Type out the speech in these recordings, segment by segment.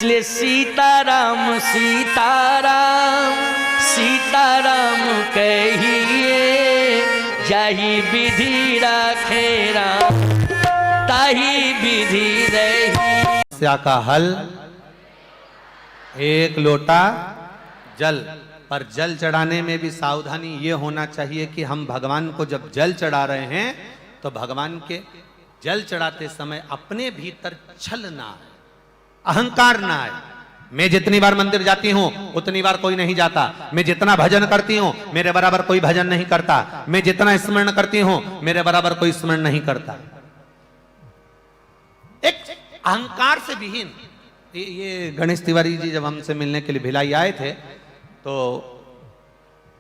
इसलिए सीताराम सीताराम सीताराम कहिए, जाही विधि राखे राम ताही विधि रही। समस्या का हल एक लोटा जल। पर जल चढ़ाने में भी सावधानी ये होना चाहिए कि हम भगवान को जब जल चढ़ा रहे हैं तो भगवान के जल चढ़ाते समय अपने भीतर छल ना आए, अहंकार ना आए। मैं जितनी बार मंदिर जाती हूं उतनी बार कोई नहीं जाता। मैं जितना भजन करती हूं मेरे बराबर कोई भजन नहीं करता। मैं जितना स्मरण करती हूं मेरे बराबर कोई स्मरण नहीं करता। एक अहंकार से विहीन। ये गणेश तिवारी जी जब हमसे मिलने के लिए भिलाई आए थे तो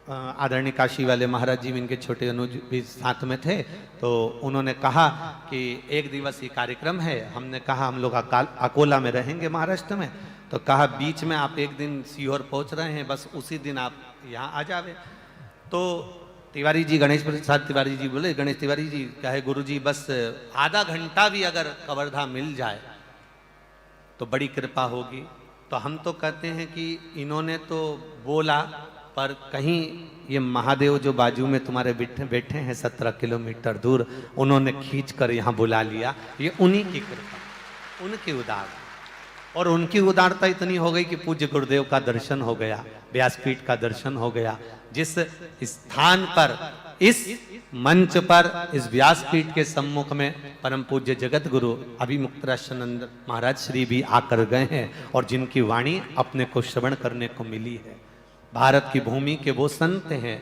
आदरणीय काशी वाले महाराज जी इनके छोटे अनुज भी साथ में थे। तो उन्होंने कहा कि एक दिवसीय कार्यक्रम है। हमने कहा हम लोग अकोला में रहेंगे महाराष्ट्र में। तो कहा बीच में आप एक दिन सीहोर पहुंच रहे हैं, बस उसी दिन आप यहाँ आ जावे। तो तिवारी जी, गणेश प्रसाद तिवारी जी बोले, गणेश तिवारी जी कहे गुरु जी बस आधा घंटा भी अगर कवर्धा मिल जाए तो बड़ी कृपा होगी। तो हम तो कहते हैं कि इन्होंने तो बोला पर कहीं ये महादेव जो बाजू में तुम्हारे बैठे हैं 17 किलोमीटर दूर, उन्होंने खींच कर यहाँ बुला लिया। ये उन्हीं की कृपा, उनकी उदारता। और उनकी उदारता इतनी हो गई कि पूज्य गुरुदेव का दर्शन हो गया, व्यासपीठ का दर्शन हो गया। जिस स्थान पर, इस मंच पर, इस व्यासपीठ के सम्मुख में परम पूज्य जगत गुरु अभिमुक्तानंद महाराज श्री भी आकर गए हैं और जिनकी वाणी अपने को श्रवण करने को मिली है। भारत की भूमि के वो संत हैं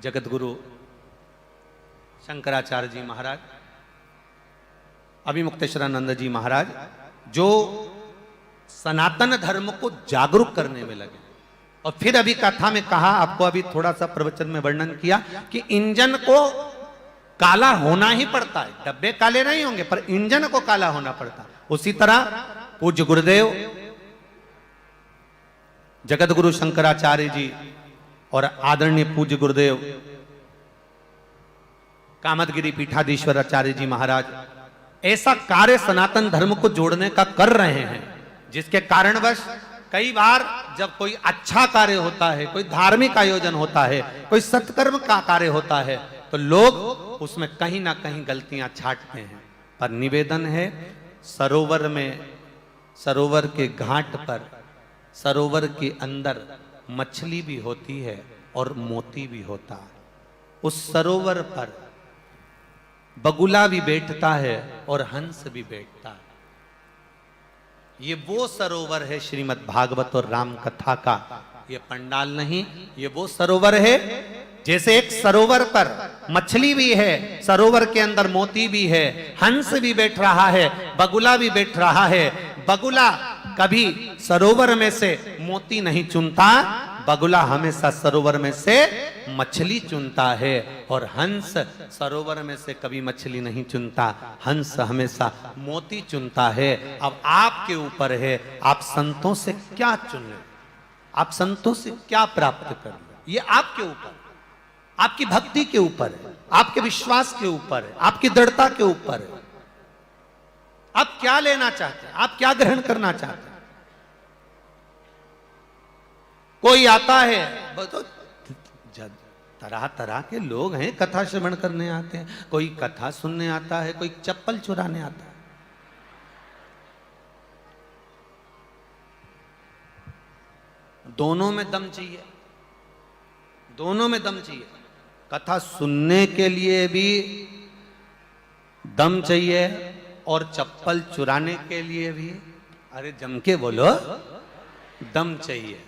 जगत गुरु शंकराचार्य जी महाराज, अभिमुक्तेश्वरानंद जी महाराज, जो सनातन धर्म को जागरूक करने में लगे। और फिर अभी कथा में कहा, आपको अभी थोड़ा सा प्रवचन में वर्णन किया कि इंजन को काला होना ही पड़ता है। डब्बे काले नहीं होंगे पर इंजन को काला होना पड़ता है। उसी तरह पूज्य गुरुदेव जगत गुरु शंकराचार्य जी और आदरणीय पूज्य गुरुदेव कामतगिरी पीठाधीश्वर आचार्य जी महाराज ऐसा कार्य सनातन धर्म को जोड़ने का कर रहे हैं, जिसके कारणवश कई बार जब कोई अच्छा कार्य होता है, कोई धार्मिक आयोजन होता है, कोई सत्कर्म का कार्य होता है, तो लोग उसमें कहीं ना कहीं गलतियां छांटते हैं। पर निवेदन है, सरोवर में, सरोवर के घाट पर, सरोवर के अंदर मछली भी होती है और मोती भी होता है। उस सरोवर पर बगुला भी बैठता है और हंस भी बैठता है। ये वो सरोवर है श्रीमद् भागवत और राम कथा का, ये पंडाल नहीं, ये वो सरोवर है। जैसे एक सरोवर पर मछली भी है, सरोवर के अंदर मोती भी है, हंस भी बैठ रहा है, बगुला भी बैठ रहा है। बगुला कभी सरोवर में से मोती नहीं चुनता, बगुला हमेशा सरोवर में से मछली चुनता है। और हंस सरोवर में से कभी मछली नहीं चुनता, हंस हमेशा मोती चुनता है। अब आपके ऊपर है, आप संतों से क्या चुने, आप संतों से क्या प्राप्त कर, ये आपके ऊपर, आपकी भक्ति के ऊपर है, आपके विश्वास के ऊपर है, आपकी दृढ़ता के ऊपर है। आप क्या लेना चाहते हैं, आप क्या ग्रहण करना चाहते हैं। कोई आता है तो तरह तरह के लोग हैं, कथा श्रवण करने आते हैं, कोई कथा सुनने आता है, कोई चप्पल चुराने आता है। दोनों में दम चाहिए, दोनों में दम चाहिए। कथा सुनने के लिए भी दम चाहिए और चप्पल चुराने के लिए भी, अरे जम के बोलो, दम चाहिए।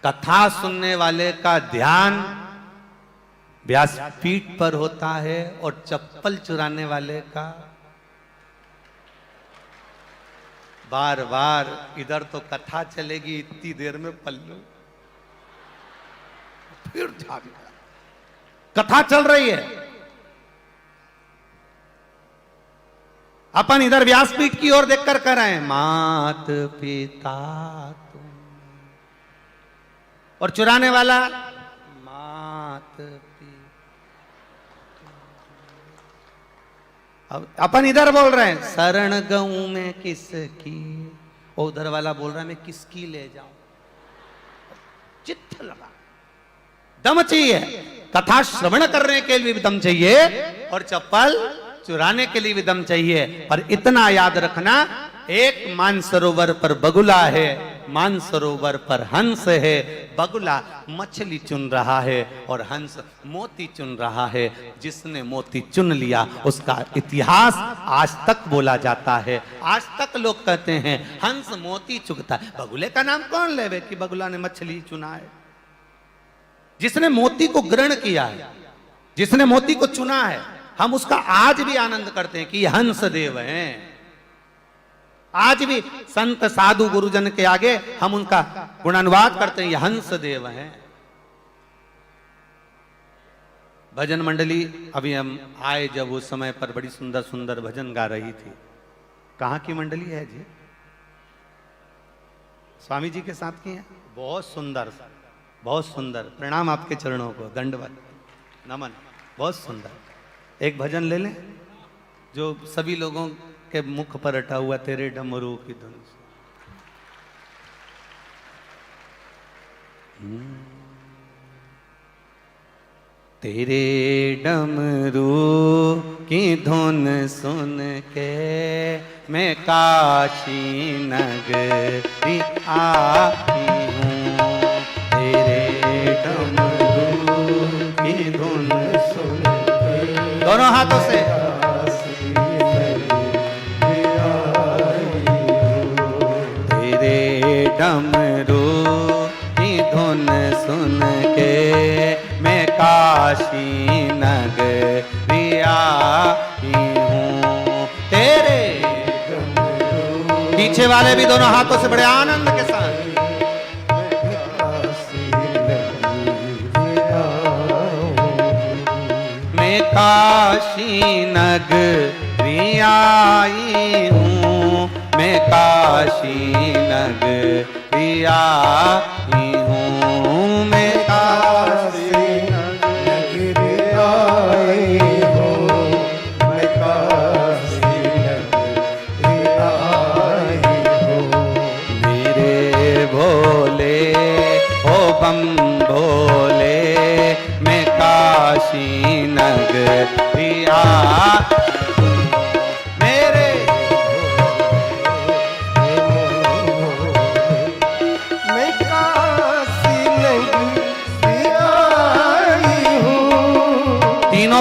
कथा सुनने वाले का ध्यान व्यासपीठ पर होता है और चप्पल चुराने वाले का बार बार, इधर तो कथा चलेगी इतनी देर में पल्लू, फिर कथा चल रही है, अपन इधर व्यासपीठ की ओर देखकर कर रहे हैं मात पिता तुम, और चुराने वाला मात पिता। अब अपन इधर बोल रहे हैं शरण गऊ में किसकी, वो उधर वाला बोल रहा है मैं किसकी ले जाऊं, चित्त लगा। दम चाहिए, कथा श्रवण करने के लिए भी दम चाहिए और चप्पल चुराने के लिए भी दम चाहिए। पर इतना याद रखना, एक मानसरोवर पर बगुला है, मानसरोवर पर हंस है। बगुला मछली चुन रहा है और हंस मोती चुन रहा है। जिसने मोती चुन लिया उसका इतिहास आज तक बोला जाता है। आज तक लोग कहते हैं हंस मोती चुगता है। बगुले का नाम कौन लेवे कि बगुला ने मछली चुना है। जिसने मोती को ग्रहण किया है, जिसने मोती को चुना है, हम उसका आज भी आनंद करते हैं कि हंस देव हैं। आज भी संत साधु गुरुजन के आगे हम उनका गुणानुवाद करते हैं, ये हंस देव हैं। भजन मंडली अभी हम आए जब उस समय पर बड़ी सुंदर सुंदर भजन गा रही थी। कहाँ की मंडली है जी? स्वामी जी के साथ की है। बहुत सुंदर, बहुत सुंदर। प्रणाम आपके चरणों को, दंडवत नमन, बहुत सुंदर। एक भजन ले लें जो सभी लोगों के मुख पर अटा हुआ, तेरे डमरू की धुन। तेरे डमरू की धुन सुन के मैं काशी नगरी आई हूँ। तेरे डमरू की धुन सुन के, दोनों हाथों से, डमरू की धुन सुन के मैं काशी नगरी आई हूँ। तेरे पीछे वाले भी दोनों हाथों से बड़े आनंद के साथ, मैं काशी नगरी आई हूँ, मैं काशी नगरी आई हूँ, मैं काशी नगरी आई हूँ, मैं काशी नगरी आई हूँ। मेरे भोले ओ बम भोले, मैं काशी नगरी आई।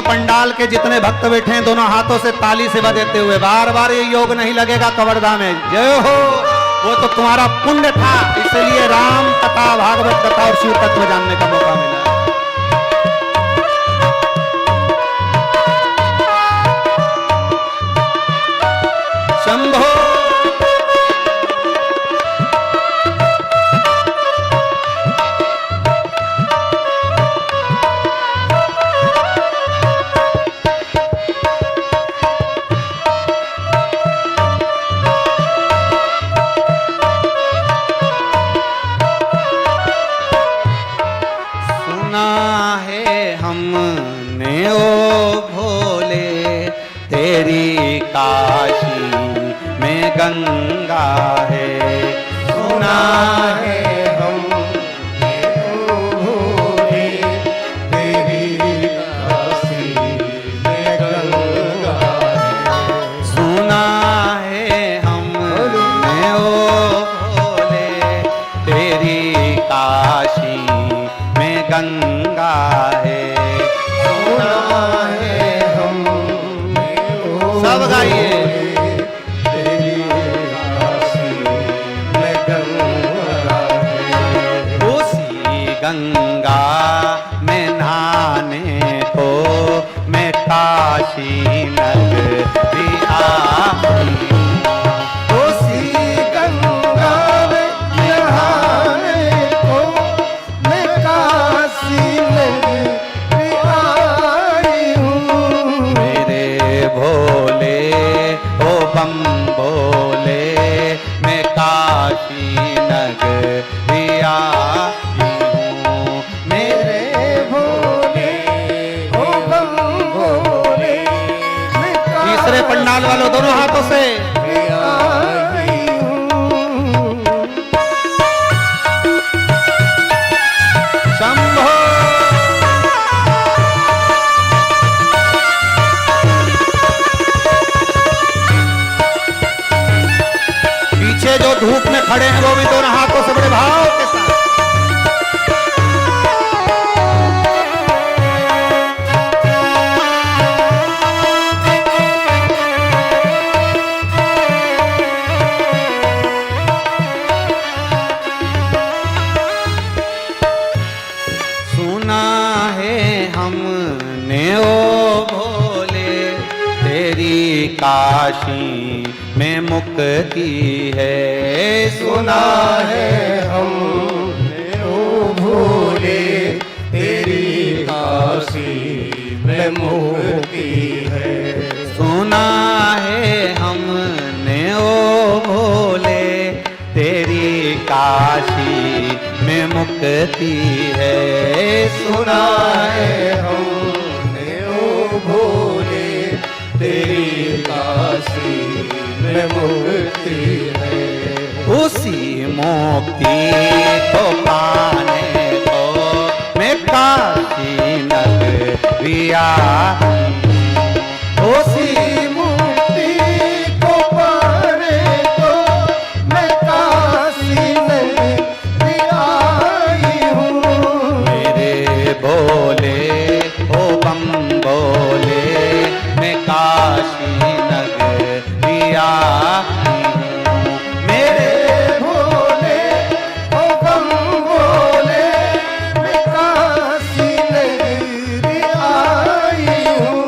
पंडाल के जितने भक्त बैठे हैं दोनों हाथों से ताली से बजाते हुए, बार बार ये योग नहीं लगेगा कवर्धा में। जय हो, वो तो तुम्हारा पुण्य था, इसलिए राम कथा, भागवत कथा और शिव तत्व जानने का मौका मिला। शंभो गंगा है, सुना है हमने भोले तेरी काशी में गंगा है। सुना है हमने ओ भोले तेरी काशी में गंगा है। सुना है हमने, सब गाइए, गंगा में नहाने को मैं काशी नगरी आई हूँ। उसी गंगा में नहाने को मैं काशी नगरी आई हूँ। मेरे भोले ओ बम भोले, मैं काशी नगरी आई। पंडाल वालों दोनों हाथों से, में खड़े हैं वो भी दोनों हाथों से बड़े भाव के साथ। सुना है हमने ओ भोले तेरी काशी में मुक्ति है। सुना है हमने ओ भोले तेरी काशी में मुक्ति है। सुना है हमने ओ भोले तेरी काशी में मुक्ति है। सुना है हमने ओ भोले तेरी काशी में मुक्ति है। उसी मुक्ति को पाने को मैं काशी नगरिया उसी मुक्ति को पाने को मैं काशी नगरी आई हूँ। मेरे भोले ओ बम बोले मैं काशी नगरिया मेरे भोले ओ बम भोले मैं काशी नगरी आई हूँ।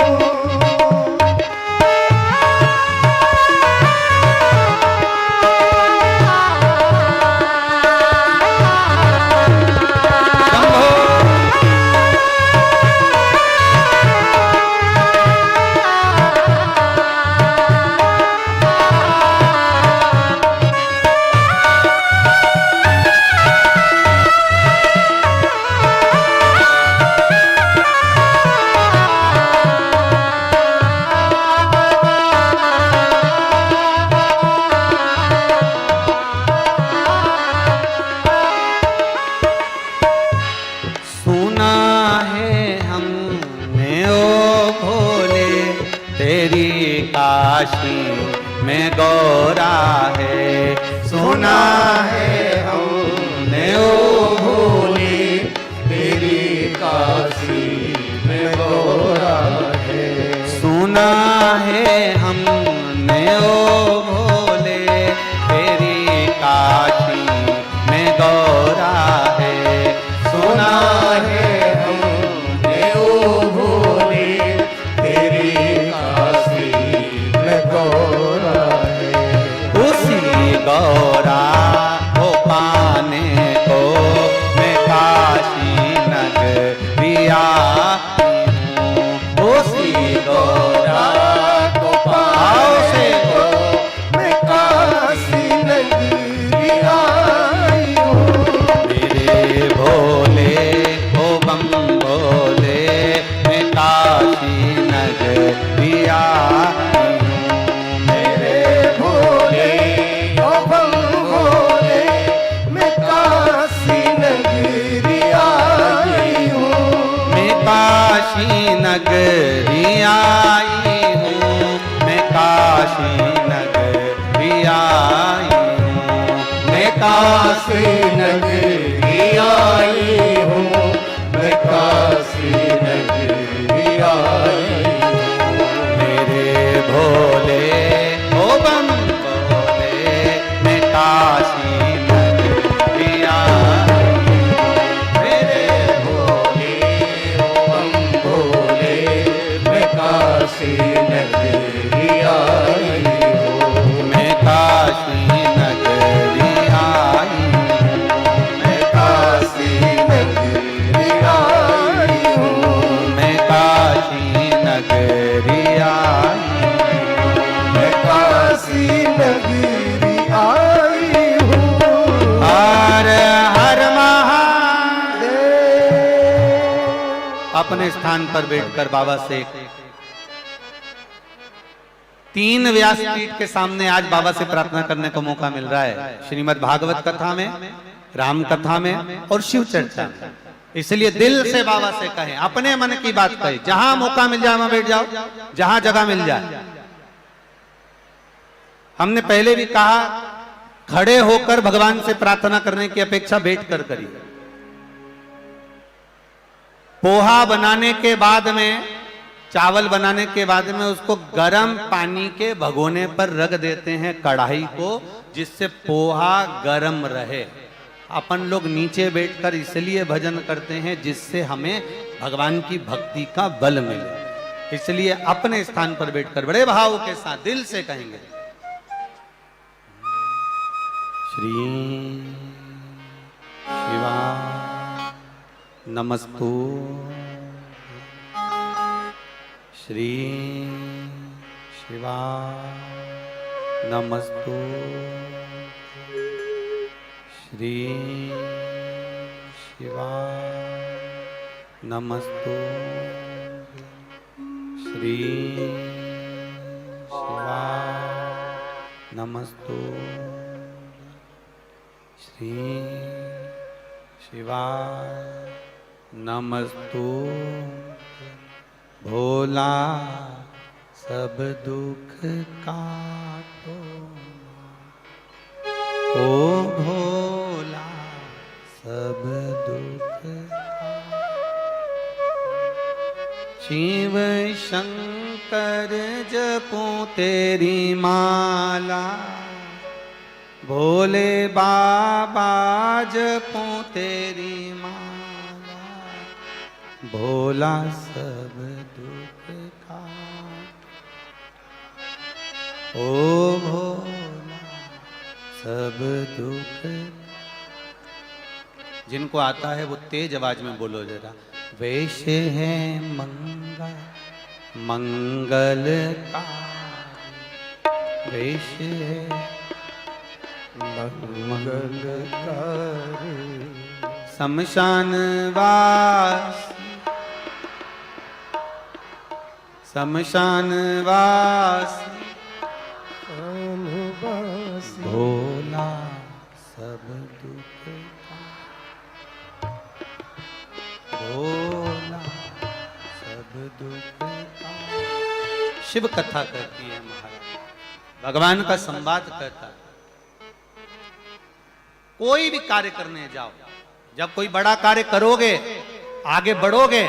सुना है हमने ओ भोले तेरी काशी में गौरा है। सुना है हमने ओ भोले तेरी काशी में गौरा है। सुना है हमने ओ भोले तेरी काशी में गौरा है। सुना है हमने ओ भोले तेरी काशी में गौरा है। उसी गौरा को पाने को मैं काशी नगरिया हूँ। उसी गौरा को आओ से मैं काशी नगरी आई हूँ। मेरे भोले ओ बम भोले मैं काशी नगरिया हूँ। मेरे भोले ओ बम भोले मैं काशी नगरी आई हूँ। मैं काशी नगरी आई हूँ। मैं काशी नगरी आई हूँ। मैं काशी नगरी आई हूँ। मैं काशी नगरी आई हूँ। मेरे भोले ओ बम भोले मैं काशी नगरी आई हूँ। मेरे भोले ओ बम भोले मैं काशी नगरी आई हूँ। मैं काशी नगरी आई हूँ। मैं काशी नगरी आई हूँ। मैं काशी नगरी आई हूँ। मैं काशी नगरी आई हूँ। हर हर महादेव। अपने स्थान पर बैठकर बाबा से 3 व्यासपीठ के सामने आज बाबा से प्रार्थना करने को मौका मिल रहा है। श्रीमद् भागवत कथा में, राम कथा में और शिव चर्चा में। इसलिए दिल से बाबा से कहें, अपने मन की बात कहें। जहां मौका मिल जाए वहां बैठ जाओ, जहां जगह मिल जाए। हमने पहले भी कहा खड़े होकर भगवान से प्रार्थना करने की अपेक्षा बैठ कर करिए। पोहा बनाने के बाद में, चावल बनाने के बाद में उसको गर्म पानी के भगोने पर रख देते हैं कढ़ाई को, जिससे पोहा गर्म रहे। अपन लोग नीचे बैठकर इसलिए भजन करते हैं जिससे हमें भगवान की भक्ति का बल मिले। इसलिए अपने स्थान पर बैठकर बड़े भाव के साथ दिल से कहेंगे, श्री शिवा नमस्तु, श्री शिवा नमस्तु, श्री शिवा नमस्तु, श्री शिवा नमस्तु, श्री शिवा नमस्तु। भोला सब दुख काटो, ओ भोला सब दुख काटो। शिव शंकर जपूं तेरी माला, भोले बाबा जपूं तेरी माला, भोला सब दुख काट, ओ भोला सब दुख। जिनको आता है वो तेज आवाज में बोलो जरा। वैश्य है मंगल मंगल का, वैश्य है मंगलकारी, शमशान वास, शमशान वास, अनुवासी, भोला सब दुख का, भोला सब दुख का। शिव कथा कहती है महाराज, भगवान का संवाद कहता है। कोई भी कार्य करने जाओ, जब कोई बड़ा कार्य करोगे, आगे बढ़ोगे,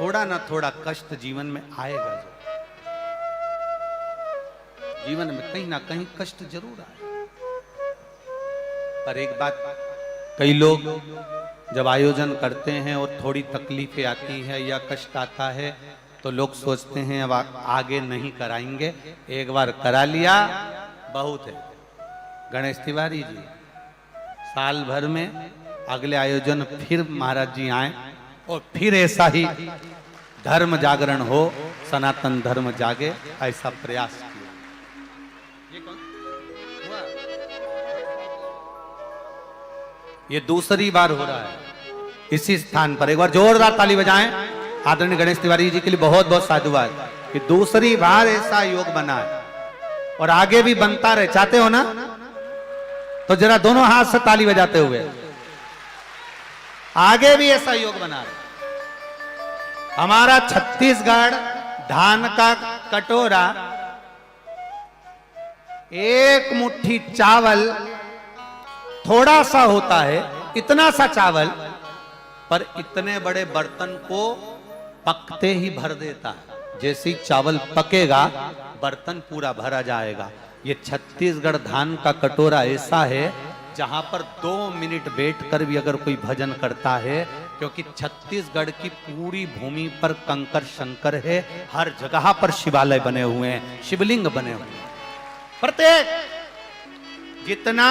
थोड़ा ना थोड़ा कष्ट जीवन में आएगा। जीवन में कहीं ना कहीं कष्ट जरूर आए। पर एक बात, कई लोग जब आयोजन करते हैं और थोड़ी तकलीफें आती है या कष्ट आता है, तो लोग सोचते हैं अब आगे नहीं कराएंगे, एक बार करा लिया बहुत है। गणेश तिवारी जी साल भर में अगले आयोजन फिर महाराज जी आए और फिर ऐसा ही धर्म जागरण हो, सनातन धर्म जागे, ऐसा प्रयास किया। ये कौन हुआ? ये दूसरी बार हो रहा है इसी स्थान पर। एक बार जोरदार ताली बजाएं आदरणीय गणेश तिवारी जी के लिए। बहुत बहुत साधुवाद कि दूसरी बार ऐसा योग बना है और आगे भी बनता रहे। चाहते हो ना? तो जरा दोनों हाथ से ताली बजाते हुए आगे भी ऐसा योग बना रहे। हमारा छत्तीसगढ़ धान का कटोरा, एक मुट्ठी चावल थोड़ा सा होता है, इतना सा चावल, पर इतने बड़े बर्तन को पकते ही भर देता है। जैसे ही चावल पकेगा बर्तन पूरा भरा जाएगा। ये छत्तीसगढ़ धान का कटोरा ऐसा है जहां पर 2 मिनट बैठकर भी अगर कोई भजन करता है, क्योंकि छत्तीसगढ़ की पूरी भूमि पर कंकर शंकर है, हर जगह पर शिवालय बने हुए हैं, शिवलिंग बने हुए हैं। प्रत्येक जितना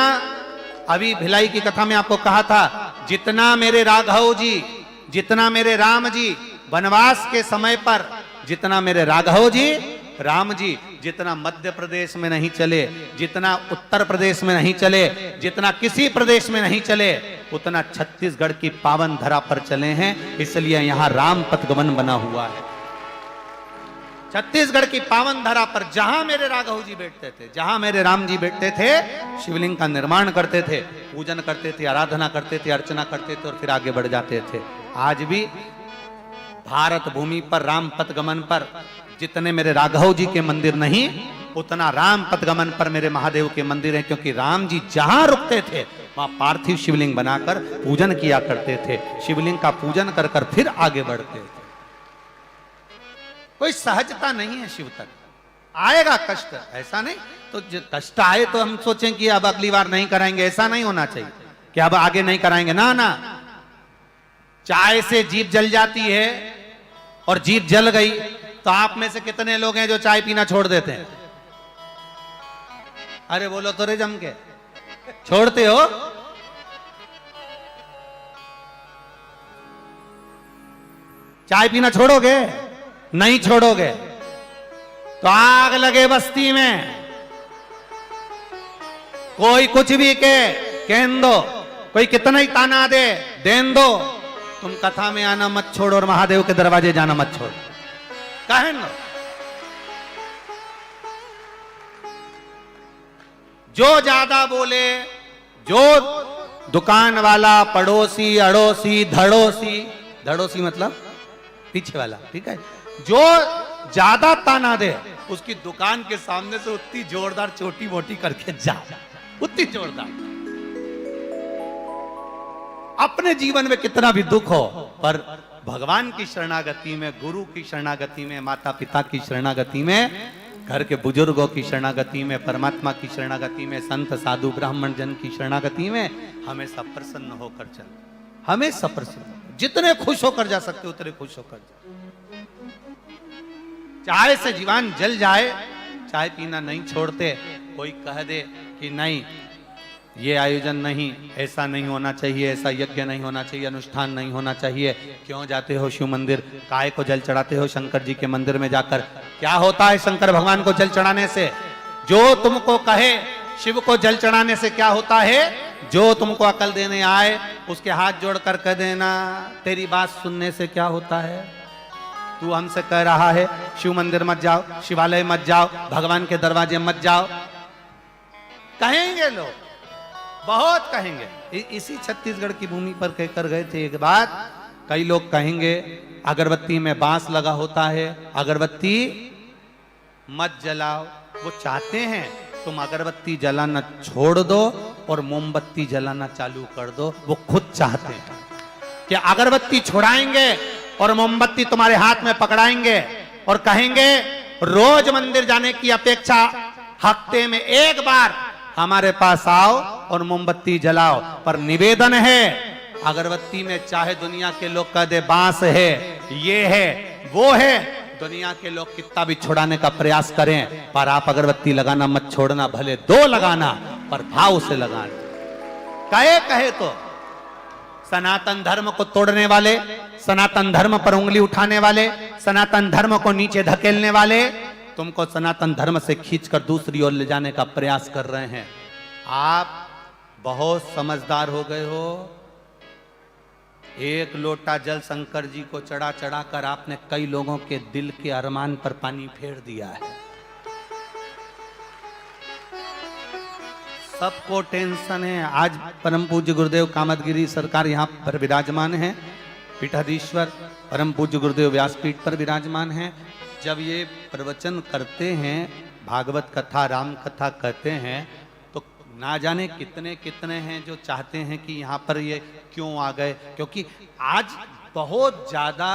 अभी भिलाई की कथा में आपको कहा था, जितना मेरे राघव जी, जितना मेरे राम जी वनवास के समय पर, जितना मेरे राघव जी राम जी जितना मध्य प्रदेश में नहीं चले, जितना उत्तर प्रदेश में नहीं चले, जितना किसी प्रदेश में नहीं चले, उतना छत्तीसगढ़ की पावन धरा पर चले हैं। इसलिए यहां राम पथगमन बना हुआ है। छत्तीसगढ़ की पावन धरा पर जहां मेरे राघव जी बैठते थे, जहां मेरे राम जी बैठते थे, शिवलिंग का निर्माण करते थे, पूजन करते थे, आराधना करते थे, अर्चना करते थे और फिर आगे बढ़ जाते थे। आज भी भारत भूमि पर राम पथगमन पर जितने मेरे राघव जी के मंदिर नहीं, उतना राम पदगमन पर मेरे महादेव के मंदिर हैं, क्योंकि राम जी जहां रुकते थे वहां पार्थिव शिवलिंग बनाकर पूजन किया करते थे। शिवलिंग का पूजन कर कर फिर आगे बढ़ते थे। कोई सहजता नहीं है शिव तक। आएगा कष्ट, ऐसा नहीं तो कष्ट आए तो हम सोचें कि अब अगली बार नहीं कराएंगे, ऐसा नहीं होना चाहिए कि अब आगे नहीं कराएंगे। ना ना, चाय से जीभ जल जाती है और जीभ जल गई तो आप में से कितने लोग हैं जो चाय पीना छोड़ देते हैं? अरे बोलो तो रे जम के, छोड़ते हो? चाय पीना छोड़ोगे? नहीं छोड़ोगे तो आग लगे बस्ती में। कोई कुछ भी कहन दो, कोई कितना ही ताना दे, देन दो, तुम कथा में आना मत छोड़ो और महादेव के दरवाजे जाना मत छोड़ो। कहन दो। जो ज्यादा बोले, जो दुकान वाला, पड़ोसी, अड़ोसी, धड़ोसी, धड़ोसी मतलब पीछे वाला, ठीक है, जो ज्यादा ताना दे उसकी दुकान के सामने से उतनी जोरदार छोटी मोटी करके जा, उतनी जोरदार। अपने जीवन में कितना भी दुख हो, पर भगवान की शरणागति में, गुरु की शरणागति में, माता पिता की शरणागति में, घर के बुजुर्गों की शरणागति में, परमात्मा की शरणागति में, संत साधु ब्राह्मण जन की शरणागति में हमेशा प्रसन्न होकर चल, हमेशा प्रसन्न। जितने खुश होकर जा सकते उतने खुश होकर जा। चाय से जीवन जल जाए, चाय पीना नहीं छोड़ते। कोई कह दे कि नहीं ये आयोजन नहीं, ऐसा नहीं होना चाहिए, ऐसा यज्ञ नहीं होना चाहिए, अनुष्ठान नहीं होना चाहिए, क्यों जाते हो शिव मंदिर, काय को जल चढ़ाते हो शंकर जी के मंदिर में जाकर? क्या होता है शंकर भगवान को जल चढ़ाने से? जो तुमको कहे शिव को जल चढ़ाने से क्या होता है, जो तुमको अकल देने आए उसके हाथ जोड़कर कह देना तेरी बात सुनने से क्या होता है। तू हमसे कह रहा है शिव मंदिर मत जाओ, शिवालय मत जाओ, भगवान के दरवाजे मत जाओ। कहेंगे लोग, बहुत कहेंगे। इसी छत्तीसगढ़ की भूमि पर कहकर गए थे एक बात। कई लोग कहेंगे अगरबत्ती में बांस लगा होता है, अगरबत्ती मत जलाओ। वो चाहते हैं तुम अगरबत्ती जलाना छोड़ दो और मोमबत्ती जलाना चालू कर दो। वो खुद चाहते हैं कि अगरबत्ती छुड़ाएंगे और मोमबत्ती तुम्हारे हाथ में पकड़ाएंगे और कहेंगे रोज मंदिर जाने की अपेक्षा हफ्ते में एक बार हमारे पास आओ और मोमबत्ती जलाओ। पर निवेदन है, अगरबत्ती में चाहे दुनिया के लोग कह दे बांस है, ये है, वो है, दुनिया के लोग कितना भी छुड़ाने का प्रयास करें, पर आप अगरबत्ती लगाना मत छोड़ना। भले दो लगाना, पर भाव से लगाना। कहे तो सनातन धर्म को तोड़ने वाले, सनातन धर्म पर उंगली उठाने वाले, सनातन धर्म को नीचे धकेलने वाले तुमको सनातन धर्म से खींचकर दूसरी ओर ले जाने का प्रयास कर रहे हैं। आप बहुत समझदार हो गए हो। एक लोटा जल शंकर जी को चढ़ा चढ़ा कर आपने कई लोगों के दिल के अरमान पर पानी फेर दिया है। सबको टेंशन है। आज परम पूज्य गुरुदेव कामतगिरी सरकार यहाँ पर विराजमान है, पीठाधीश्वर परम पूज्य गुरुदेव व्यासपीठ पर विराजमान है। जब ये प्रवचन करते हैं, भागवत कथा, राम कथा कहते हैं, तो ना जाने कितने कितने हैं जो चाहते हैं कि यहाँ पर ये क्यों आ गए। क्योंकि आज बहुत ज़्यादा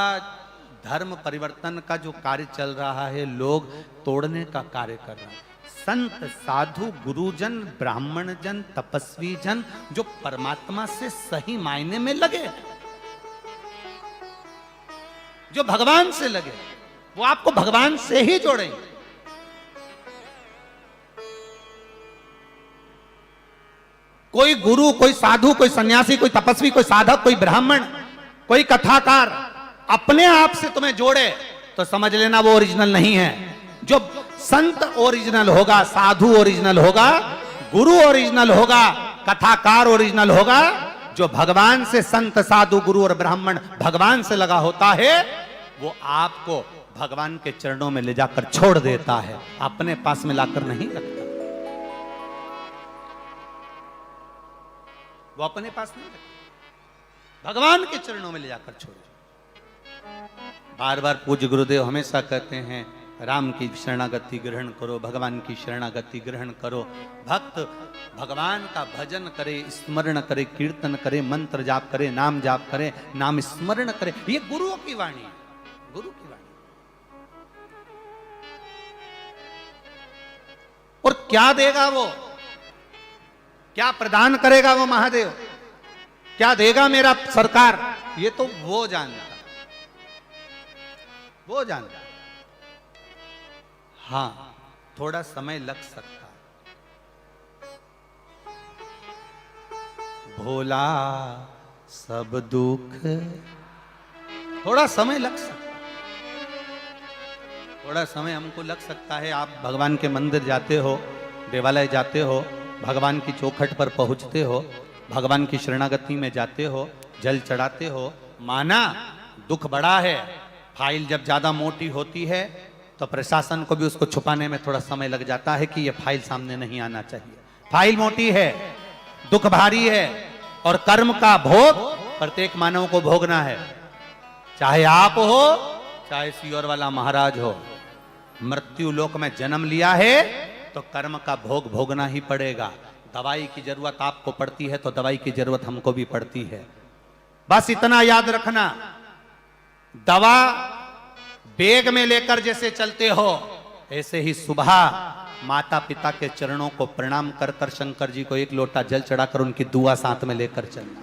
धर्म परिवर्तन का जो कार्य चल रहा है, लोग तोड़ने का कार्य कर रहे हैं। संत साधु गुरुजन ब्राह्मण जन तपस्वी जन जो परमात्मा से सही मायने में लगे, जो भगवान से लगे, वो आपको भगवान से ही जोड़ेंगे। कोई गुरु, कोई साधु, कोई सन्यासी, कोई तपस्वी, कोई साधक, कोई ब्राह्मण, कोई कथाकार अपने आप से तुम्हें जोड़े तो समझ लेना वो ओरिजिनल नहीं है। जो संत ओरिजिनल होगा, साधु ओरिजिनल होगा, गुरु ओरिजिनल होगा, कथाकार ओरिजिनल होगा, जो भगवान से, संत साधु गुरु और ब्राह्मण भगवान से लगा होता है, वो आपको भगवान के चरणों में ले जाकर छोड़ देता है, अपने पास में लाकर नहीं रखता। वो अपने पास नहीं रखता, भगवान के चरणों में ले जाकर छोड़। बार बार पूज्य गुरुदेव हमेशा कहते हैं, राम की शरणागति ग्रहण करो, भगवान की शरणागति ग्रहण करो। भक्त भगवान का भजन करे, स्मरण करे, कीर्तन करे, मंत्र जाप करे, नाम जाप करे, नाम स्मरण करे। ये गुरुओं की वाणी है, गुरु की वाणी। और क्या देगा वो, क्या प्रदान करेगा वो महादेव, क्या देगा मेरा सरकार, ये तो वो जानता, वो जानता। हाँ, थोड़ा समय लग सकता है। भोला सब दुख, थोड़ा समय लग सकता है, थोड़ा समय हमको लग सकता है। आप भगवान के मंदिर जाते हो, देवालय जाते हो, भगवान की चौखट पर पहुंचते हो, भगवान की शरणागति में जाते हो, जल चढ़ाते हो, माना दुख बड़ा है। फाइल जब ज्यादा मोटी होती है तो प्रशासन को भी उसको छुपाने में थोड़ा समय लग जाता है कि ये फाइल सामने नहीं आना चाहिए। फाइल मोटी है, दुख भारी है, और कर्म का भोग प्रत्येक मानव को भोगना है। चाहे आप हो, चाहे सियोर वाला महाराज हो, मृत्यु लोक में जन्म लिया है तो कर्म का भोग भोगना ही पड़ेगा। दवाई की जरूरत आपको पड़ती है तो दवाई की जरूरत हमको भी पड़ती है। बस इतना याद रखना, दवा बैग में लेकर जैसे चलते हो, ऐसे ही सुबह माता पिता के चरणों को प्रणाम कर कर शंकर जी को एक लोटा जल चढ़ाकर उनकी दुआ साथ में लेकर चलना।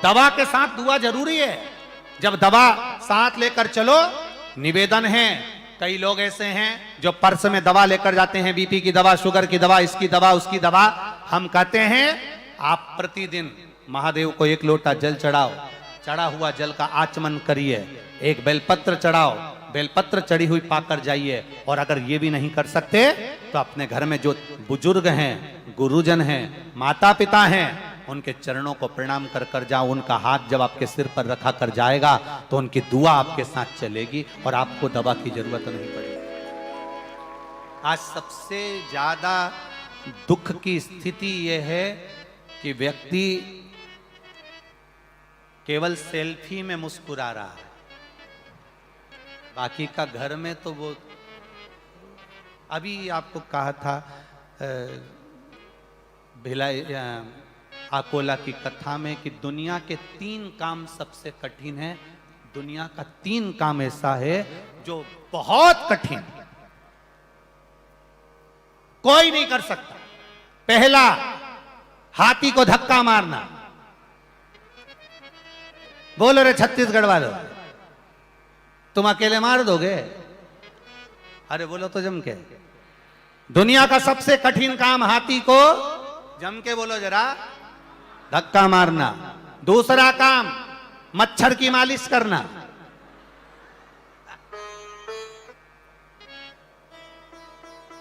दवा के साथ दुआ जरूरी है। जब दवा साथ लेकर चलो, निवेदन है, कई लोग ऐसे हैं जो पर्स में दवा लेकर जाते हैं, बीपी की दवा, शुगर की दवा, इसकी दवा, उसकी दवा। हम कहते हैं आप प्रतिदिन महादेव को एक लोटा जल चढ़ाओ, चढ़ा हुआ जल का आचमन करिए, एक बेलपत्र चढ़ाओ, बेलपत्र चढ़ी हुई पाकर जाइए। और अगर ये भी नहीं कर सकते तो अपने घर में जो बुजुर्ग हैं, गुरुजन हैं, माता पिता हैं, उनके चरणों को प्रणाम कर कर जाओ। उनका हाथ जब आपके सिर पर रखा कर जाएगा तो उनकी दुआ आपके साथ चलेगी और आपको दवा की जरूरत नहीं पड़ेगी। आज सबसे ज्यादा दुख की स्थिति यह है कि व्यक्ति केवल सेल्फी में मुस्कुरा रहा है, बाकी का घर में तो वो, अभी आपको कहा था भिलाई अकोला की कथा में कि दुनिया के 3 काम सबसे कठिन है। दुनिया का 3 काम ऐसा है जो बहुत कठिन, कोई नहीं कर सकता। पहला, हाथी को धक्का मारना। बोलो रे छत्तीसगढ़ वालों, तुम अकेले मार दोगे? अरे बोलो तो जम के। दुनिया का सबसे कठिन काम हाथी को, जम के बोलो जरा, धक्का मारना। दूसरा काम, मच्छर की मालिश करना।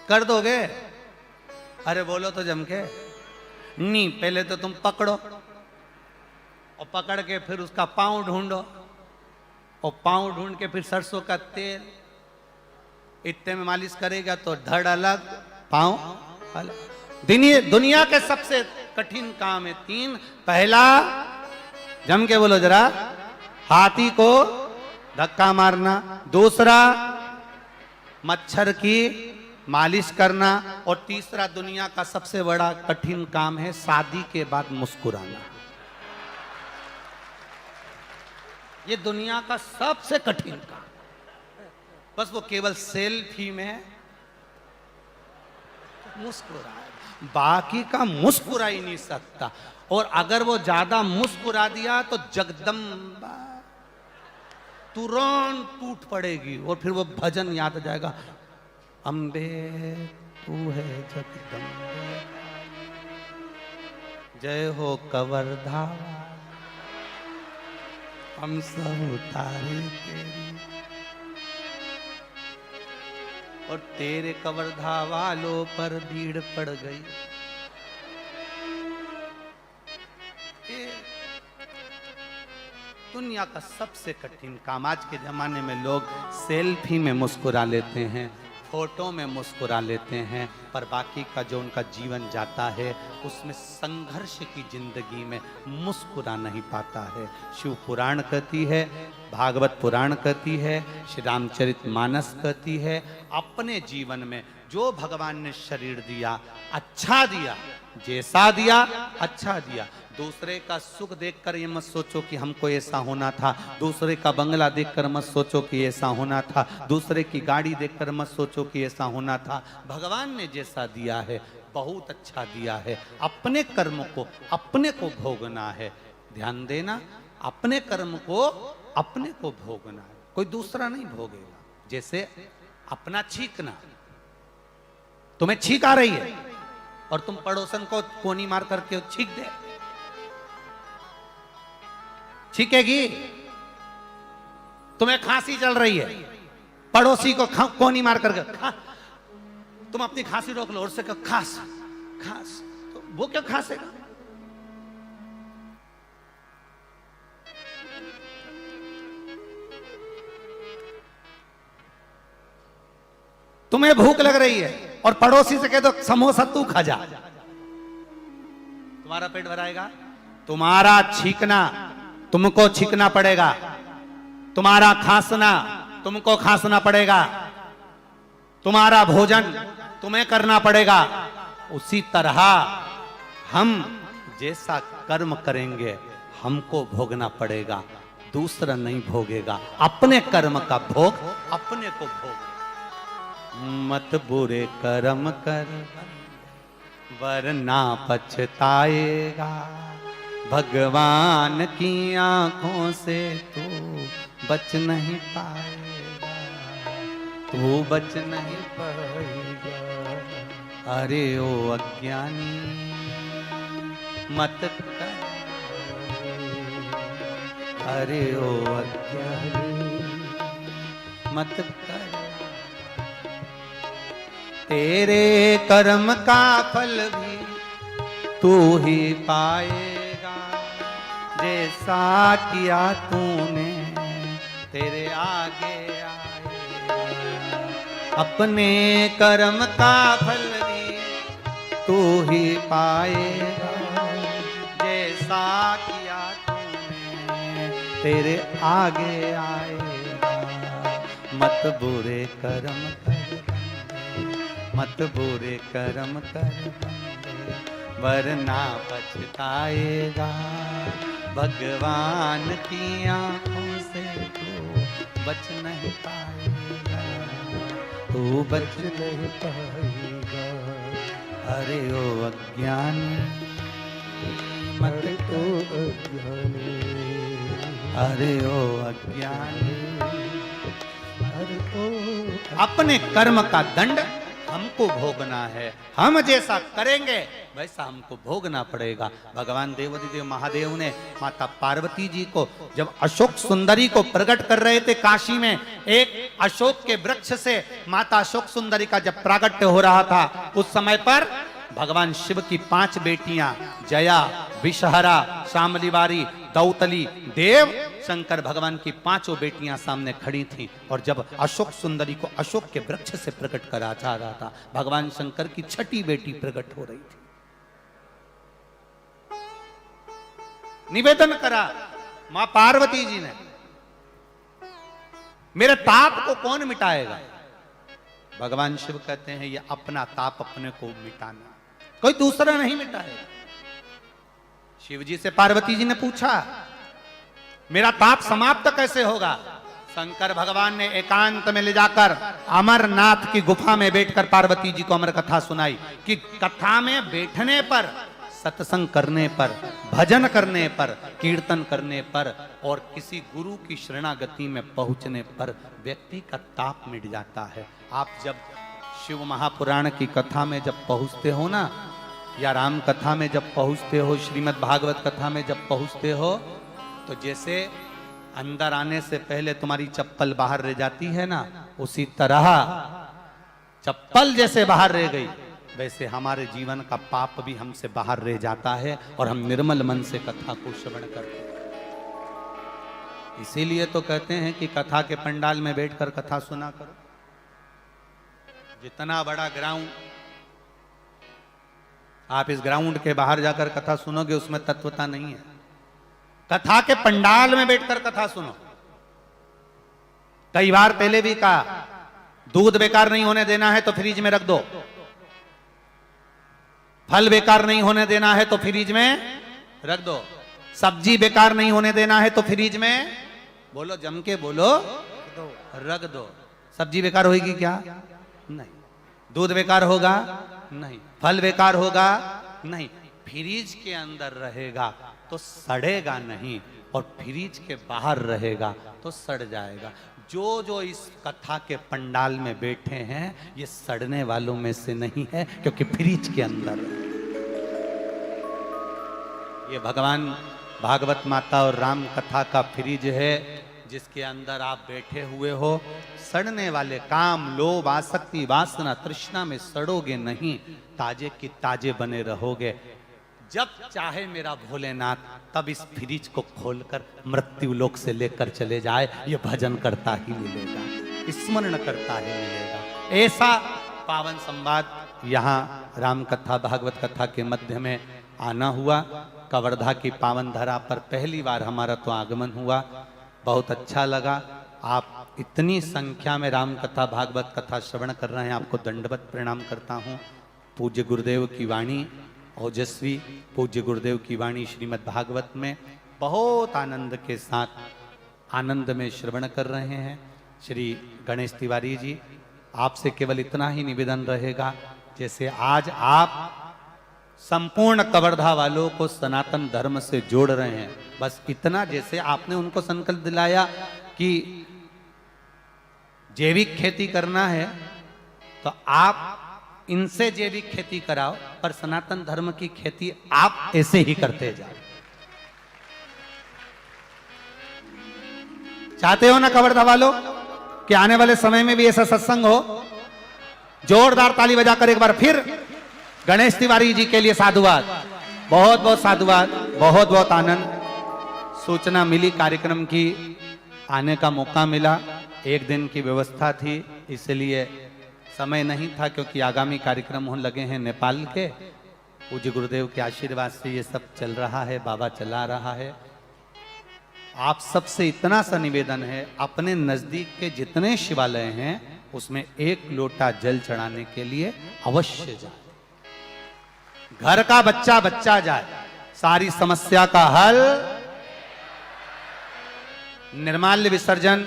कर दोगे? अरे बोलो तो जम के। नहीं, पहले तो तुम पकड़ो, और पकड़ के फिर उसका पांव ढूंढो, और पांव ढूंढ के फिर सरसों का तेल, इतने में मालिश करेगा तो धड़ अलग, पांव अलग। दुनिया के सबसे कठिन काम है 3। पहला, जम के बोलो जरा, हाथी को धक्का मारना। दूसरा, मच्छर की मालिश करना। और तीसरा, दुनिया का सबसे बड़ा कठिन काम है शादी के बाद मुस्कुराना। ये दुनिया का सबसे कठिन काम। बस वो केवल सेल्फी में मुस्कुराए, बाकी का मुस्कुरा ही नहीं सकता। और अगर वो ज्यादा मुस्कुरा दिया तो जगदम्बा तुरंत टूट पड़ेगी, और फिर वो भजन याद आ जाएगा, अम्बे तू है जगदम्बे, जय हो कवर्धावा, हम सब उतारे तेरी, और तेरे कवर्धा वालों पर भीड़ पड़ गई। दुनिया का सबसे कठिन काम। आज के जमाने में लोग सेल्फी में मुस्कुरा लेते हैं, फोटो में मुस्कुरा लेते हैं, पर बाकी का जो उनका जीवन जाता है उसमें संघर्ष की जिंदगी में मुस्कुरा नहीं पाता है। शिव पुराण कहती है, भागवत पुराण कहती है, श्री रामचरित मानस कहती है, अपने जीवन में जो भगवान ने शरीर दिया अच्छा दिया, जैसा दिया अच्छा दिया। दूसरे का सुख देखकर ये मत सोचो कि हमको ऐसा होना था, दूसरे का बंगला देखकर मत सोचो कि ऐसा होना था, दूसरे की गाड़ी देखकर मत सोचो कि ऐसा होना था। भगवान ने जैसा दिया है बहुत अच्छा दिया है। अपने कर्म को अपने को भोगना है। ध्यान देना, अपने कर्म को अपने को भोगना है, कोई दूसरा नहीं भोगेगा। जैसे अपना छींकना, तुम्हें छींक आ रही है और तुम पड़ोसन को कोनी मार करके छींक दे, छींकेगी। तुम्हें खांसी चल रही है, पड़ोसी को कोनी मार करके तुम अपनी खांसी रोक लो और से कहो खांस खांस, तो वो क्यों खांसेगा? तुम्हें भूख लग रही है और पड़ोसी से कह दो समोसा तू खा जा, तुम्हारा पेट भराएगा? तुम्हारा छींकना तुमको छींकना पड़ेगा, तुम्हारा खांसना तुमको खांसना पड़ेगा, तुम्हारा भोजन तुम्हें करना पड़ेगा। उसी तरह हम जैसा कर्म करेंगे हमको भोगना पड़ेगा, दूसरा नहीं भोगेगा। अपने कर्म का भोग अपने को भोग। मत बुरे कर्म कर वरना पछताएगा, भगवान की आंखों से तू बच नहीं पाएगा, तू बच नहीं पाएगा। अरे ओ अज्ञानी मत कर, अरे ओ अज्ञानी मत कर। तेरे कर्म का फल भी तू ही पाएगा, जैसा किया तूने तेरे आगे आएगा। अपने कर्म का फल भी तू ही पाएगा, जैसा किया तूने तेरे आगे आएगा। मत बुरे कर्म कर, मत बुरे कर्म कर वरना पछताएगा, भगवान की आंखों से तू बच नहीं पाएगा, तू बच नहीं पाएगा। अरे ओ अज्ञानी मत अरे ओ अज्ञानी, अरे ओ अज्ञानी। अरे ओ अपने कर्म का दंड हमको भोगना है, हम जैसा करेंगे वैसा हमको भोगना पड़ेगा। भगवान देवाधिदेव महादेव ने माता पार्वती जी को जब अशोक सुंदरी को प्रकट कर रहे थे काशी में, एक अशोक के वृक्ष से माता अशोक सुंदरी का जब प्रागट्य हो रहा था, उस समय पर भगवान शिव की 5 बेटियां जया, विषहरा, शामलिवारी, दौतली, देव, शंकर भगवान की 5 बेटियां सामने खड़ी थीं। और जब अशोक सुंदरी को अशोक के वृक्ष से प्रकट करा जा रहा था, भगवान शंकर की 6ठी बेटी प्रकट हो रही थी। निवेदन करा मां पार्वती जी ने, मेरे ताप को कौन मिटाएगा? भगवान शिव कहते हैं ये अपना ताप अपने को मिटाना, कोई दूसरा नहीं मिटाएगा। शिव जी से पार्वती जी ने पूछा मेरा ताप समाप्त कैसे होगा? शंकर भगवान ने एकांत में ले जाकर अमरनाथ की गुफा में बैठकर पार्वती जी को अमर कथा सुनाई कि कथा में बैठने पर, सत्संग करने पर, भजन करने पर, कीर्तन करने पर और किसी गुरु की शरणागति में पहुंचने पर व्यक्ति का ताप मिट जाता है। आप जब शिव महापुराण की कथा में जब पहुंचते हो ना, या राम कथा में जब पहुंचते हो, श्रीमद् भागवत कथा में जब पहुंचते हो, तो जैसे अंदर आने से पहले तुम्हारी चप्पल बाहर रह जाती है ना, उसी तरह चप्पल जैसे बाहर रह गई वैसे हमारे जीवन का पाप भी हमसे बाहर रह जाता है और हम निर्मल मन से कथा को श्रवण करते हैं। इसीलिए तो कहते हैं कि कथा के पंडाल में बैठकर कथा सुना करो। जितना बड़ा ग्राउंड, आप इस ग्राउंड के बाहर जाकर कथा सुनोगे उसमें तत्वता नहीं है। कथा के पंडाल में बैठकर कथा सुनो। कई बार पहले भी कहा, दूध बेकार नहीं होने देना है तो फ्रिज में रख दो, फल बेकार नहीं होने देना है तो फ्रिज में रख दो, सब्जी बेकार नहीं होने देना है तो फ्रिज में, बोलो जम के बोलो, रख दो। सब्जी बेकार होगी क्या? नहीं। दूध बेकार होगा? नहीं। फल बेकार होगा? नहीं। फ्रिज के अंदर रहेगा तो सड़ेगा नहीं, और फ्रिज के बाहर रहेगा तो सड़ जाएगा। जो जो इस कथा के पंडाल में बैठे हैं ये सड़ने वालों में से नहीं है, क्योंकि फ्रिज के अंदर है। ये भगवान भागवत माता और राम कथा का फ्रिज है, जिसके अंदर आप बैठे हुए हो। सड़ने वाले काम, लोभ, आसक्ति, वासना, तृष्णा में सड़ोगे नहीं, ताजे की ताजे बने रहोगे। जब चाहे मेरा भोलेनाथ तब इस फ्रिज को खोलकर मृत्यु लोक से लेकर चले जाए, ये भजन करता ही मिलेगा, स्मरण करता ही मिलेगा। ऐसा पावन संवाद यहाँ राम कथा भागवत कथा के मध्य में आना हुआ। कवर्धा की पावन धरा पर पहली बार हमारा तो आगमन हुआ, बहुत अच्छा लगा। आप इतनी संख्या में राम कथा भागवत कथा श्रवण कर रहे हैं, आपको दंडवत प्रणाम करता हूँ। पूज्य गुरुदेव की वाणी ओजस्वी, पूज्य गुरुदेव की वाणी श्रीमद् भागवत में बहुत आनंद के साथ आनंद में श्रवण कर रहे हैं। श्री गणेश तिवारी जी, आपसे केवल इतना ही निवेदन रहेगा, जैसे आज आप संपूर्ण कवर्धा वालों को सनातन धर्म से जोड़ रहे हैं, बस इतना जैसे आपने उनको संकल्प दिलाया कि जैविक खेती करना है तो आप इनसे जैविक खेती कराओ, पर सनातन धर्म की खेती आप ऐसे ही करते जाओ। चाहते हो ना कवर्धा वालों कि आने वाले समय में भी ऐसा सत्संग हो? जोरदार ताली बजाकर एक बार फिर गणेश तिवारी जी के लिए साधुवाद। बहुत बहुत साधुवाद, बहुत बहुत आनंद। सूचना मिली कार्यक्रम की, आने का मौका मिला, एक दिन की व्यवस्था थी, इसलिए समय नहीं था, क्योंकि आगामी कार्यक्रम होने लगे हैं नेपाल के। पूज्य गुरुदेव के आशीर्वाद से ये सब चल रहा है, बाबा चला रहा है। आप सबसे इतना सा निवेदन है, अपने नजदीक के जितने शिवालय हैं उसमें एक लोटा जल चढ़ाने के लिए अवश्य जाए। घर का बच्चा बच्चा जाए, सारी समस्या का हल। निर्माल्य विसर्जन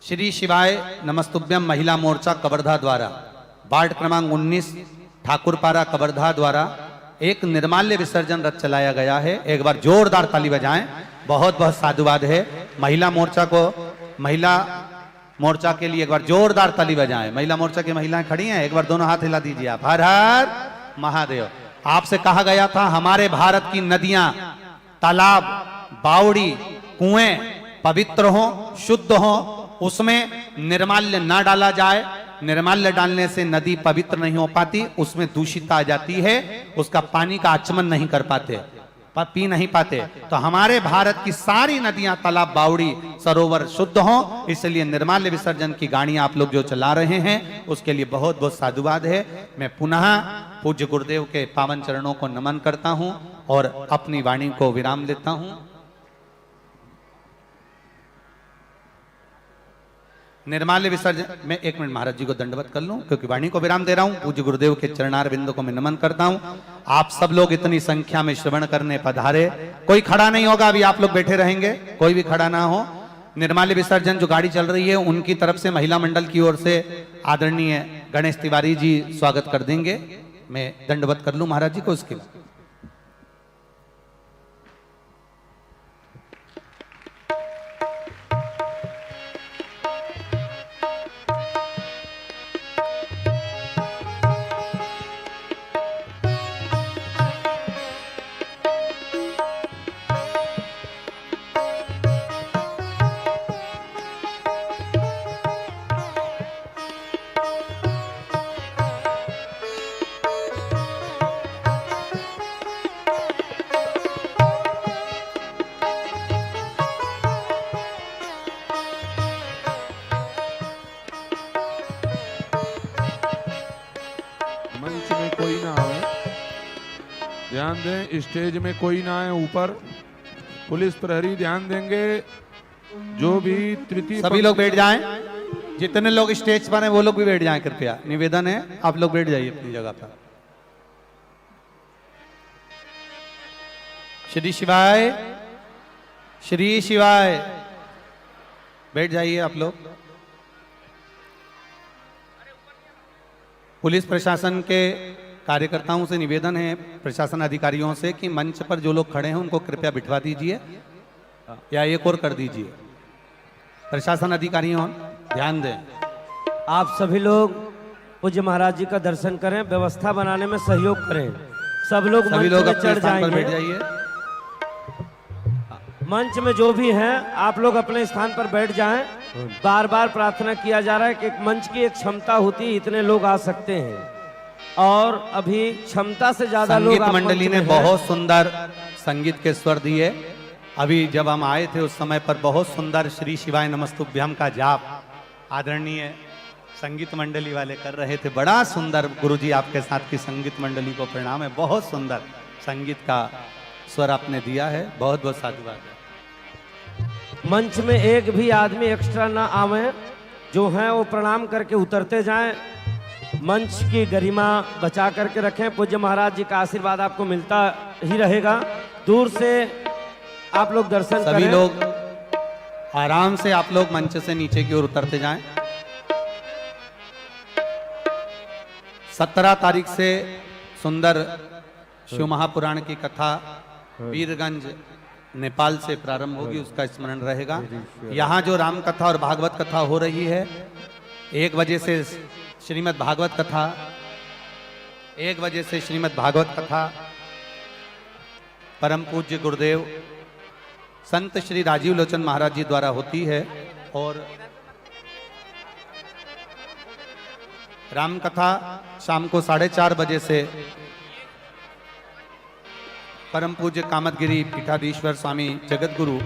श्री शिवाय नमस्तुभ्यम महिला मोर्चा कवर्धा द्वारा वार्ड क्रमांक 19 ठाकुरपारा कवर्धा द्वारा एक निर्माल्य विसर्जन रथ चलाया गया है। एक बार जोरदार ताली बजाएं। बहुत बहुत साधुवाद है। महिला मोर्चा को, महिला मोर्चा के लिए एक बार जोरदार ताली बजाएं। महिला मोर्चा की महिलाएं खड़ी हैं, एक बार दोनों हाथ हिला दीजिए आप। हर हर महादेव। आपसे कहा गया था हमारे भारत की नदियां, तालाब, बावड़ी, कुएं पवित्र हो, शुद्ध हो, उसमें निर्माल्य ना डाला जाए। निर्माल्य डालने से नदी पवित्र नहीं हो पाती, उसमें दूषितता आ जाती है, उसका पानी का आचमन नहीं कर पाते, पी नहीं पाते। तो हमारे भारत की सारी नदियां, तालाब, बावड़ी, सरोवर शुद्ध हो, इसलिए निर्माल्य विसर्जन की गाड़ियां आप लोग जो चला रहे हैं उसके लिए बहुत बहुत साधुवाद है। मैं पुनः पूज्य गुरुदेव के पावन चरणों को नमन करता हूं और अपनी वाणी को विराम देता हूं। निर्माल्य विसर्जन में 1 मिनट महाराज जी को दंडवत कर लूं, क्योंकि वाणी को विराम दे रहा हूं। पूज्य गुरुदेव के चरणार बिंदु को मैं नमन करता हूं। आप सब लोग इतनी संख्या में श्रवण करने पधारे। कोई खड़ा नहीं होगा, अभी आप लोग बैठे रहेंगे, कोई भी खड़ा ना हो। निर्माल्य विसर्जन जो गाड़ी चल रही है उनकी तरफ से महिला मंडल की ओर से आदरणीय गणेश तिवारी जी स्वागत कर देंगे। मैं दंडवत कर लूं महाराज जी को उसके बाद। मंच में कोई ना आए, ध्यान दें, स्टेज में कोई ना आए। ऊपर पुलिस प्रहरी ध्यान देंगे। जो भी तृतीय सभी लोग बैठ जाएं। जितने लोग स्टेज पर हैं वो लोग भी बैठ जाएं कृपया। निवेदन है, आप लोग बैठ जाइए अपनी जगह पर। श्री शिवाय, श्री शिवाय। बैठ जाइए आप लोग। पुलिस प्रशासन के कार्यकर्ताओं से निवेदन है, प्रशासन अधिकारियों से, कि मंच पर जो लोग खड़े हैं उनको कृपया बिठवा दीजिए या एक और कर दीजिए। प्रशासन अधिकारियों ध्यान दें। आप सभी लोग पूज्य महाराज जी का दर्शन करें, व्यवस्था बनाने में सहयोग करें। सब लोग सभी मंच लोग में अपने चढ़ स्थान पर बैठ जाएंगे। जाइए। मंच में जो भी हैं आप लोग अपने स्थान पर बैठ जाएं। बार बार प्रार्थना किया जा रहा है कि एक मंच की एक क्षमता होती है, इतने लोग आ सकते हैं और अभी क्षमता से ज्यादा लोग संगीत आप मंडली मंच ने में हैं। बहुत सुंदर संगीत के स्वर दिए। अभी जब हम आए थे उस समय पर बहुत सुंदर श्री शिवाय नमस्तुभ्यम का जाप आदरणीय संगीत मंडली वाले कर रहे थे। बड़ा सुंदर गुरुजी आपके साथ की संगीत मंडली को प्रणाम है। बहुत सुंदर संगीत का स्वर आपने दिया है। बहुत बहुत साधुवाद है। मंच में एक भी आदमी एक्स्ट्रा ना आवे, जो हैं वो प्रणाम करके उतरते जाएं। मंच की गरिमा बचा करके रखें। पूज्य महाराज जी का आशीर्वाद आपको मिलता ही रहेगा। दूर से आप लोग दर्शन सभी करें। लोग आराम से आप लोग मंच से नीचे की ओर उतरते जाएं। 17 तारीख से सुंदर शिव महापुराण की कथा वीरगंज नेपाल से प्रारंभ होगी, उसका स्मरण रहेगा। यहाँ जो राम कथा और भागवत कथा हो रही है, 1 बजे से श्रीमद् भागवत कथा, 1 बजे से श्रीमद् भागवत कथा परम पूज्य गुरुदेव संत श्री राजीव लोचन महाराज जी द्वारा होती है। और राम कथा शाम को 4:30 बजे से परम पूज्य कामतगिरी पीठाधीश्वर स्वामी जगत गुरु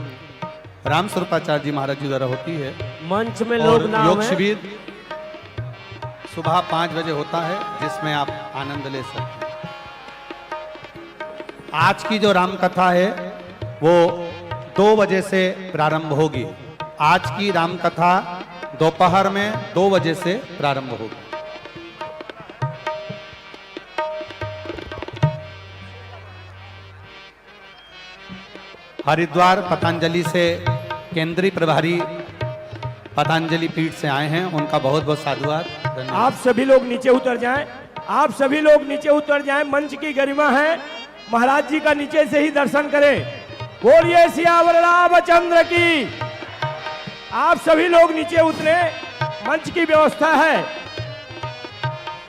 राम स्वरूपाचार्य जी महाराज जी द्वारा होती है। मंच में और लोग ना योग आवें। शिविर सुबह 5 बजे होता है, जिसमें आप आनंद ले सकते हैं। आज की जो राम कथा है वो 2 बजे से प्रारंभ होगी। आज की राम कथा दोपहर में 2 बजे से प्रारंभ होगी। हरिद्वार पतंजलि से केंद्रीय प्रभारी पतंजलि पीठ से आए हैं, उनका बहुत बहुत साधुवाद। धन्यवाद। आप सभी लोग नीचे उतर जाएं। आप सभी लोग नीचे उतर जाएं। मंच की गरिमा है, महाराज जी का नीचे से ही दर्शन करें। बोलिए सियावर रामचंद्र की। आप सभी लोग नीचे उतरे। मंच की व्यवस्था है।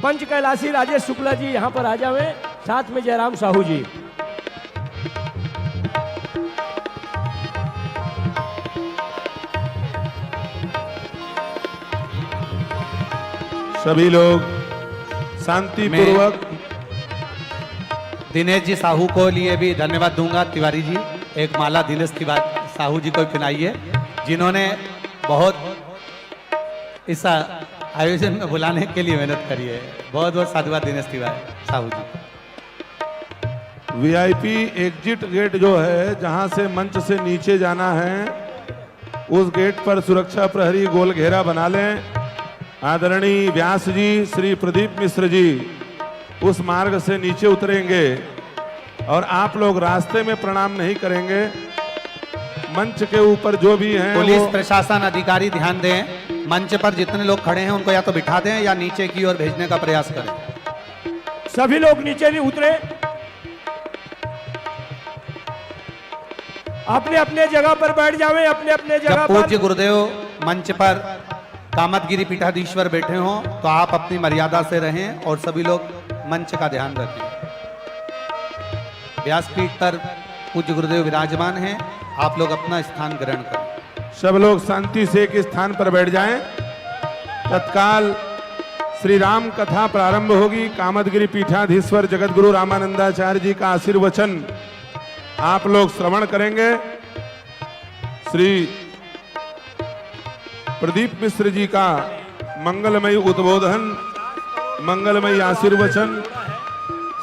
पंच कैलाशी राजेश शुक्ला जी यहाँ पर आ जावे, साथ में जयराम साहू जी। सभी लोग शांति पूर्वक। दिनेश जी साहू को लिए भी धन्यवाद दूंगा। तिवारी जी, एक माला दिनेश तिवारी साहू जी को पहनाइए, जिन्होंने बहुत इस आयोजन में बुलाने के लिए मेहनत करी है। बहुत बहुत साधुवाद दिनेश तिवारी साहू जी। वीआईपी एग्जिट गेट जो है, जहां से मंच से नीचे जाना है, उस गेट पर सुरक्षा प्रहरी गोल घेरा बना लें। आदरणीय व्यास जी श्री प्रदीप मिश्र जी उस मार्ग से नीचे उतरेंगे और आप लोग रास्ते में प्रणाम नहीं करेंगे। मंच के ऊपर जो भी हैं पुलिस वो प्रशासन अधिकारी ध्यान दें। मंच पर जितने लोग खड़े हैं उनको या तो बिठा दें या नीचे की ओर भेजने का प्रयास करें। सभी लोग नीचे नहीं उतरे। अपने अपने जगह पर बैठ जावें। अपने अपने जगह जब पर। पूज्य गुरुदेव मंच पर कामतगिरी पीठाधीश्वर बैठे हों तो आप अपनी मर्यादा से रहें और सभी लोग मंच का ध्यान रखें। व्यासपीठ पर पूज्य गुरुदेव विराजमान हैं, आप लोग अपना स्थान ग्रहण करें। सब लोग शांति से एक स्थान पर बैठ जाएं। तत्काल श्री राम कथा प्रारंभ होगी। कामतगिरी पीठाधीश्वर जगत गुरु रामानंदाचार्य जी का आशीर्वचन आप लोग श्रवण करेंगे। श्री प्रदीप मिश्र जी का मंगलमय उद्बोधन मंगलमयी आशीर्वचन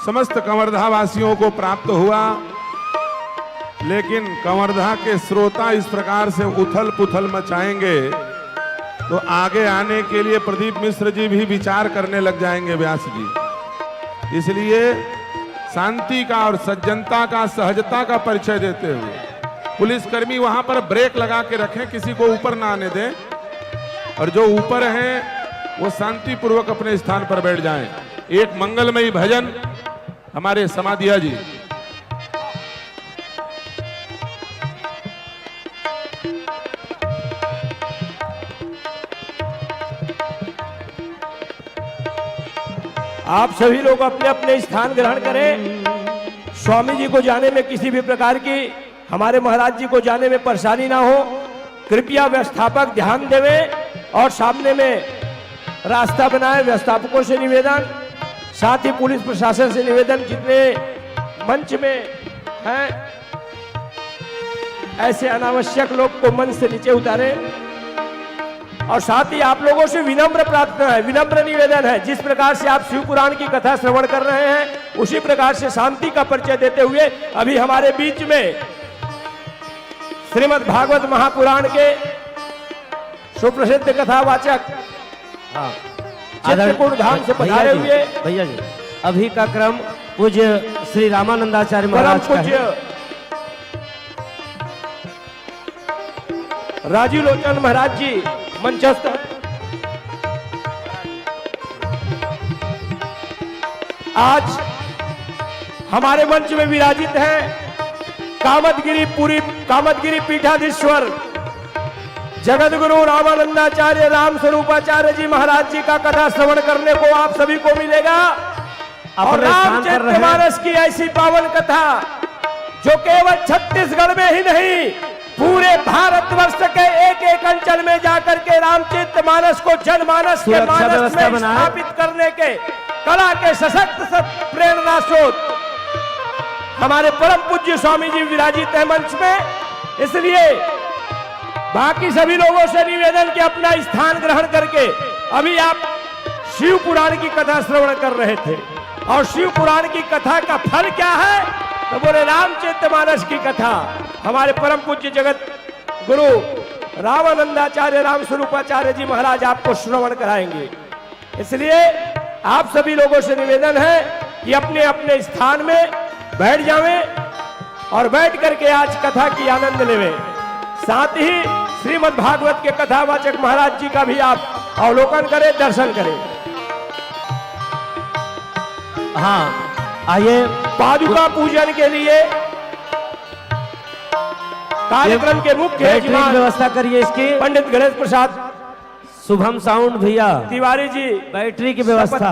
समस्त कंवरधा वासियों को प्राप्त हुआ, लेकिन कंवरधा के श्रोता इस प्रकार से उथल पुथल मचाएंगे तो आगे आने के लिए प्रदीप मिश्र जी भी विचार करने लग जाएंगे व्यास जी। इसलिए शांति का और सज्जनता का, सहजता का परिचय देते हुए पुलिसकर्मी वहां पर ब्रेक लगा के रखें, किसी को ऊपर ना आने दें, और जो ऊपर हैं वो शांति पूर्वक अपने स्थान पर बैठ जाएं। एक मंगलमयी भजन हमारे समाधिया जी। आप सभी लोग अपने अपने स्थान ग्रहण करें। स्वामी जी को जाने में किसी भी प्रकार की, हमारे महाराज जी को जाने में परेशानी ना हो, कृपया व्यवस्थापक ध्यान देवें और सामने में रास्ता बनाए। व्यवस्थापकों से निवेदन, साथ ही पुलिस प्रशासन से निवेदन, जितने मंच में हैं ऐसे अनावश्यक लोग को मंच से नीचे उतारें। और साथ ही आप लोगों से विनम्र प्रार्थना है, विनम्र निवेदन है, जिस प्रकार से आप शिव पुराण की कथा श्रवण कर रहे हैं उसी प्रकार से शांति का परिचय देते हुए अभी हमारे बीच में श्रीमद् भागवत महापुराण के सुप्रसिद्ध कथावाचक चित्रकूट धाम से पधारे हुए भैया जी, अभी का क्रम पूज्य श्री रामानंदाचार्य परम महाराज का है। पूज्य राजीव लोचन महाराज जी मंचस्थ। आज हमारे मंच में विराजित हैं कामदगिरी पीठाधीश्वर जगत गुरु रामानंदाचार्य राम स्वरूपाचार्य जी महाराज जी का कथा श्रवण करने को आप सभी को मिलेगा। और रामचरितमानस की ऐसी पावन कथा जो केवल छत्तीसगढ़ में ही नहीं, पूरे भारतवर्ष के एक एक अंचल में जाकर के रामचरितमानस को जनमानस के मानस में स्थापित करने के कला के सशक्त प्रेरणा स्रोत हमारे परम पूज्य स्वामी जी विराजित है मंच में। इसलिए बाकी सभी लोगों से निवेदन कि अपना स्थान ग्रहण करके, अभी आप शिव पुराण की कथा श्रवण कर रहे थे और शिव पुराण की कथा का फल क्या है, तो बोले रामचरितमानस की कथा हमारे परम पूज्य जगत गुरु रामानंदाचार्य राम स्वरूपाचार्य जी महाराज आपको श्रवण कराएंगे। इसलिए आप सभी लोगों से निवेदन है कि अपने अपने स्थान में बैठ जावें और बैठ करके आज कथा की आनंद लेवें। साथ ही श्रीमद् भागवत के कथावाचक महाराज जी का भी आप अवलोकन करें, दर्शन करें। हाँ, आइए पादुका पूजन के लिए कार्यक्रम के मुख्य बैटरी की यजमान व्यवस्था करिए इसकी। पंडित गणेश प्रसाद शुभम साउंड भैया, तिवारी जी बैटरी की व्यवस्था।